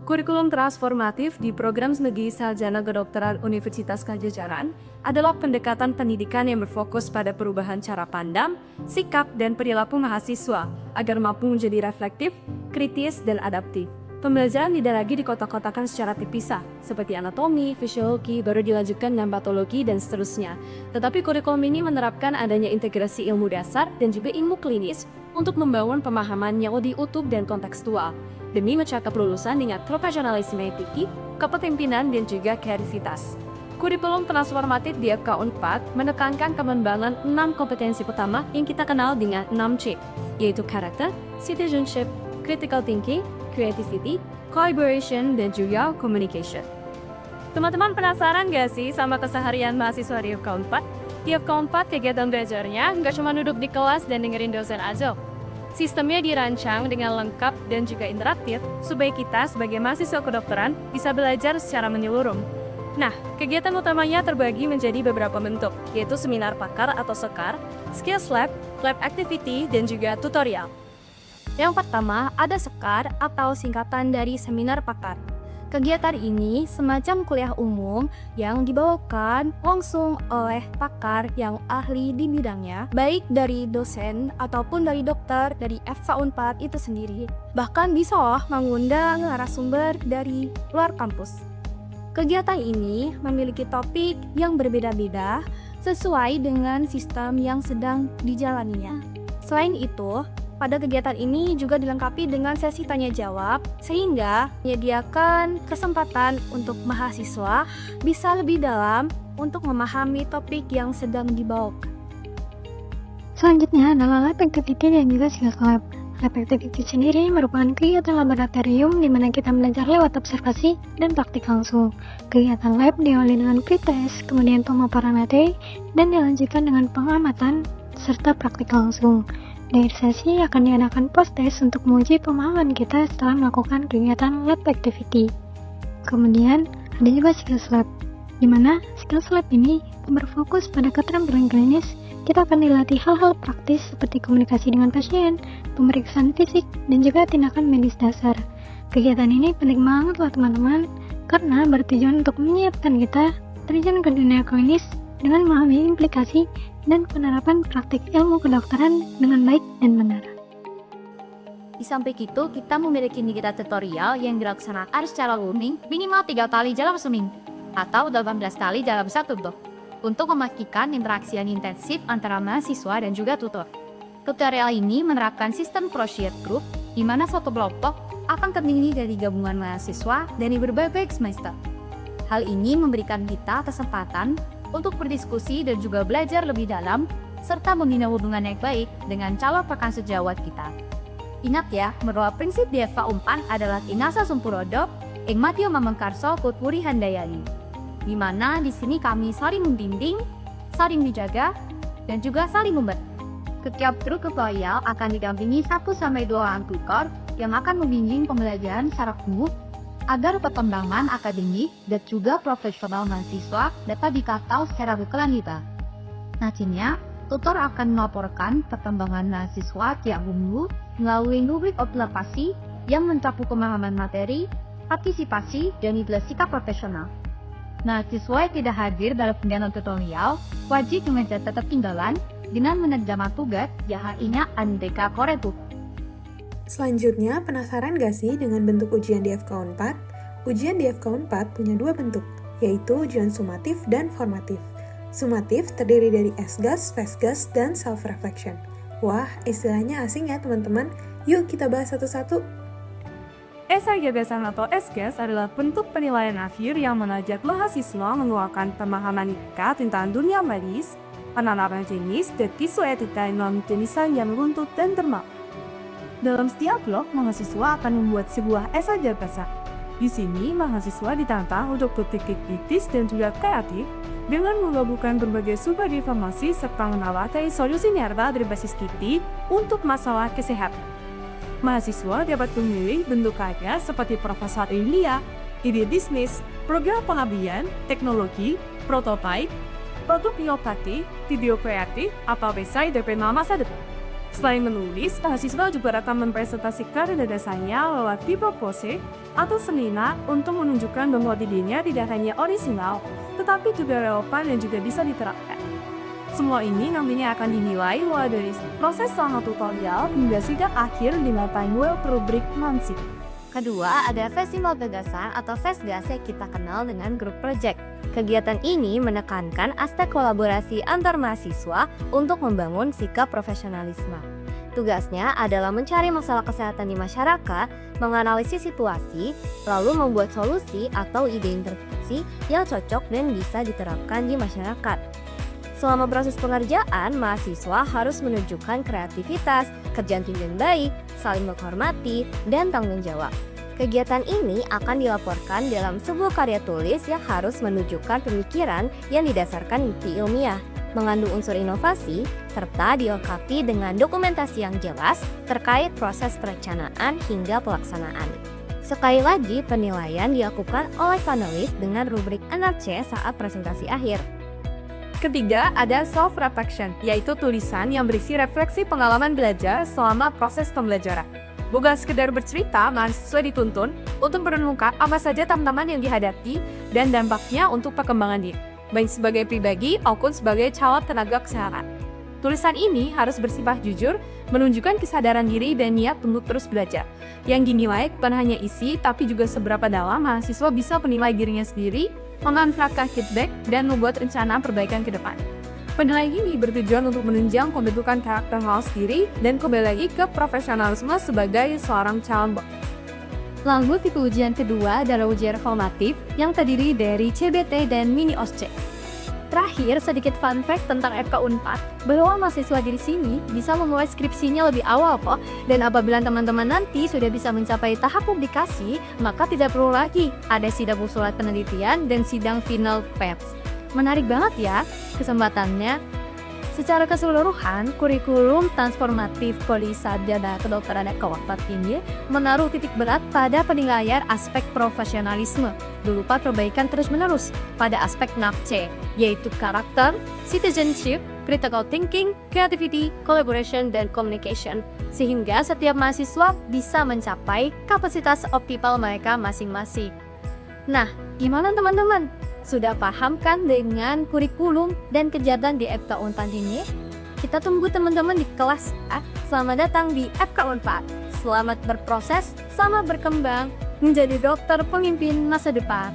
Kurikulum transformatif di program studi sarjana kedokteran Universitas Padjadjaran adalah pendekatan pendidikan yang berfokus pada perubahan cara pandang, sikap, dan perilaku mahasiswa agar mampu menjadi reflektif, kritis, dan adaptif. Pembelajaran tidak lagi dikotak-kotakan secara terpisah, seperti anatomi, fisiologi, baru dilanjutkan dengan patologi, dan seterusnya. Tetapi kurikulum ini menerapkan adanya integrasi ilmu dasar dan juga ilmu klinis untuk membangun pemahaman yang lebih utuh dan kontekstual, demi mencapai lulusan dengan profesionalisme yang tinggi, kepemimpinan, dan juga kreativitas. Kurikulum transformatif di FK Unpad menekankan pengembangan 6 kompetensi utama yang kita kenal dengan 6C, yaitu karakter, citizenship, critical thinking, creativity, collaboration, dan juga communication. Teman-teman penasaran gak sih sama keseharian mahasiswa di FK Unpad? Di FK Unpad kegiatan belajarnya nggak cuma duduk di kelas dan dengerin dosen aja. Sistemnya dirancang dengan lengkap dan juga interaktif supaya kita sebagai mahasiswa kedokteran bisa belajar secara menyeluruh. Nah, kegiatan utamanya terbagi menjadi beberapa bentuk, yaitu seminar pakar atau sekar, skills lab, lab activity, dan juga tutorial. Yang pertama, ada sekar atau singkatan dari seminar pakar. Kegiatan ini semacam kuliah umum yang dibawakan langsung oleh pakar yang ahli di bidangnya, baik dari dosen ataupun dari dokter dari FK Unpad itu sendiri. Bahkan bisa mengundang narasumber dari luar kampus. Kegiatan ini memiliki topik yang berbeda-beda sesuai dengan sistem yang sedang dijalaninya. Selain itu, pada kegiatan ini juga dilengkapi dengan sesi tanya jawab, sehingga menyediakan kesempatan untuk mahasiswa bisa lebih dalam untuk memahami topik yang sedang dibawakan. Selanjutnya adalah lab activity dan juga skills lab. Lab activity sendiri merupakan kegiatan laboratorium di mana kita belajar lewat observasi dan praktik langsung. Kegiatan lab diawali dengan pretest, kemudian pemaparan materi, dan dilanjutkan dengan pengamatan serta praktik langsung. Di akhir sesi akan diadakan post-test untuk menguji pemahaman kita setelah melakukan kegiatan lab activity. Kemudian ada juga skills lab, di mana skills lab ini berfokus pada keterampilan klinis. Kita akan dilatih hal-hal praktis seperti komunikasi dengan pasien, pemeriksaan fisik, dan juga tindakan medis dasar. Kegiatan ini penting banget loh teman-teman, karena bertujuan untuk menyiapkan kita terjun ke dunia klinis dengan memahami implikasi dan penerapan praktik ilmu kedokteran dengan baik dan benar. Di samping itu, kita memiliki digital tutorial yang dilaksanakan secara luring minimal 3 kali dalam seminggu atau 18 kali dalam satu blok untuk memastikan interaksi yang intensif antara mahasiswa dan juga tutor. Tutorial ini menerapkan sistem project group di mana suatu kelompok akan terdiri dari gabungan mahasiswa dari berbagai semester. Hal ini memberikan kita kesempatan untuk berdiskusi dan juga belajar lebih dalam, serta membina hubungan yang baik dengan calon rekan sejawat kita. Ingat ya, bahwa prinsip di FK Unpad adalah Inasa Sumpurodo, Ing Matio Mamengkarso Kutwuri Handayani. Di mana di sini kami saling membimbing, saling dijaga, dan juga saling membantu. Setiap grup tutorial akan didampingi 1-2 orang tutor yang akan membimbing pembelajaran secara penuh agar perkembangan akademik dan juga profesional mahasiswa dapat dikawal secara berkelanjutan. Nantinya, tutor akan melaporkan perkembangan mahasiswa tiap minggu melalui rubrik observasi yang mencakup pemahaman materi, partisipasi, dan nilai sikap profesional. Mahasiswa yang tidak hadir dalam kegiatan tutorial wajib mencatat ketinggalan dengan menerjemah tugas yang hanya Andeka Koretu. Selanjutnya, penasaran gak sih dengan bentuk ujian di FK Unpad? Ujian di FK Unpad punya 2 bentuk, yaitu ujian sumatif dan formatif. Sumatif terdiri dari SGAS, FASGAS, dan self-reflection. Wah, istilahnya asing ya teman-teman. Yuk kita bahas satu-satu. Esai gagasan atau SGAS adalah bentuk penilaian akhir yang mengajak mahasiswa mengeluarkan pemahaman mereka tentang dunia medis, penanaman jenis, dan isu etika dalam jenisan yang runtut dan termak. Dalam setiap blok, mahasiswa akan membuat sebuah esai gagasan. Di sini, mahasiswa ditantang untuk berpikir kritis dan juga kreatif dengan menggabungkan berbagai sumber informasi serta menawarkan solusi nyata berbasis kritis untuk masalah kesehatan. Mahasiswa dapat memilih bentuk karya seperti proposal ilmiah, ide bisnis, program pengabdian, teknologi, prototipe, produk inovatif, video kreatif, atau esai dari masa depan. Selain menulis, mahasiswa juga akan mempresentasikan gagasannya lewat people pose atau seminar untuk menunjukkan bahwa idenya tidak hanya orisinal, tetapi juga relevan dan juga bisa diterapkan. Semua ini nantinya akan dinilai mulai dari proses selama tutorial hingga sidang akhir di mata web rubrik non-sip. Kedua, ada festival gagasan atau FESGAS yang kita kenal dengan grup project. Kegiatan ini menekankan aspek kolaborasi antar mahasiswa untuk membangun sikap profesionalisme. Tugasnya adalah mencari masalah kesehatan di masyarakat, menganalisis situasi, lalu membuat solusi atau ide intervensi yang cocok dan bisa diterapkan di masyarakat. Selama proses pengerjaan, mahasiswa harus menunjukkan kreativitas, kerja tim yang baik, saling menghormati, dan tanggung jawab. Kegiatan ini akan dilaporkan dalam sebuah karya tulis yang harus menunjukkan pemikiran yang didasarkan bukti ilmiah, mengandung unsur inovasi, serta dilengkapi dengan dokumentasi yang jelas terkait proses perencanaan hingga pelaksanaan. Sekali lagi, penilaian dilakukan oleh panelis dengan rubrik NRC saat presentasi akhir. Ketiga, ada self-reflection, yaitu tulisan yang berisi refleksi pengalaman belajar selama proses pembelajaran. Bukan sekedar bercerita, mahasiswa dituntun untuk merenungkan apa saja tantangan yang dihadapi dan dampaknya untuk perkembangan diri, baik sebagai pribadi maupun sebagai calon tenaga kesehatan. Tulisan ini harus bersifat jujur, menunjukkan kesadaran diri dan niat untuk terus belajar. Yang dinilai bukan hanya isi, tapi juga seberapa dalam mahasiswa bisa menilai dirinya sendiri, memanfaatkan feedback, dan membuat rencana perbaikan ke depan. Penilaian ini bertujuan untuk menunjang pembentukan karakter mahasiswa sendiri dan kembali lagi ke profesionalisme sebagai seorang calon. Lalu tipe ujian kedua adalah ujian formatif yang terdiri dari CBT dan mini OSCE. Terakhir, sedikit fun fact tentang FK Unpad, bahwa mahasiswa di sini bisa memulai skripsinya lebih awal kok, dan apabila teman-teman nanti sudah bisa mencapai tahap publikasi, maka tidak perlu lagi ada sidang usulan penelitian dan sidang final PEPS. Menarik banget ya kesempatannya. Secara keseluruhan, kurikulum transformatif Prodi Sarjana Kedokteran FK Unpad ini menaruh titik berat pada penilaian aspek profesionalisme, berupa perbaikan terus-menerus pada aspek NACC, yaitu karakter, citizenship, critical thinking, creativity, collaboration, dan communication, sehingga setiap mahasiswa bisa mencapai kapasitas optimal mereka masing-masing. Nah, gimana teman-teman? Sudah paham kan dengan kurikulum dan kegiatan di FK Unpad ini? Kita tunggu teman-teman di kelas. Selamat datang di FK Unpad. Selamat berproses, selamat berkembang menjadi dokter pemimpin masa depan.